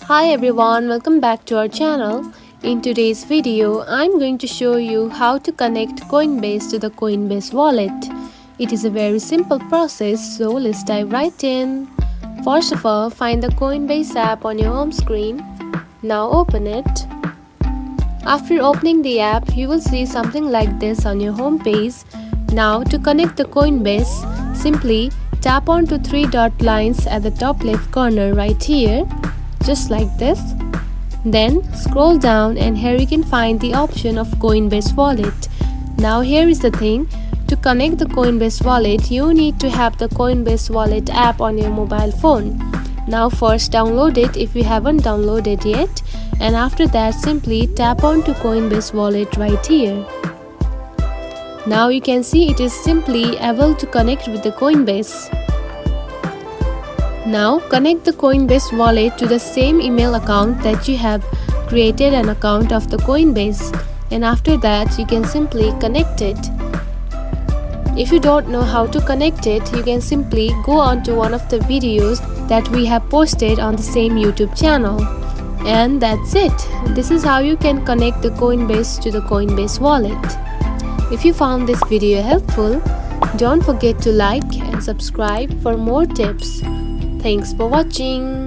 Hi everyone, welcome back to our channel. In today's video, I'm going to show you how to connect Coinbase to the Coinbase wallet. It is a very simple process, so let's dive right in. First of all, find the Coinbase app on your home screen. Now open it. After opening the app, you will see something like this on your home page. Now to connect the Coinbase, simply tap on to three dot lines at the top left corner right here, just like this. Then scroll down and here you can find the option of Coinbase Wallet. Now here is the thing, to connect the Coinbase Wallet you need to have the Coinbase Wallet app on your mobile phone. Now first download it if you haven't downloaded yet, and after that simply tap on to Coinbase Wallet right here. Now you can see it is simply able to connect with the Coinbase. Now connect the Coinbase wallet to the same email account that you have created an account of the Coinbase, and after that you can simply connect it. If you don't know how to connect it, you can simply go on to one of the videos that we have posted on the same YouTube channel. And that's it. This is how you can connect the Coinbase to the Coinbase wallet. If you found this video helpful, don't forget to like and subscribe for more tips. Thanks for watching.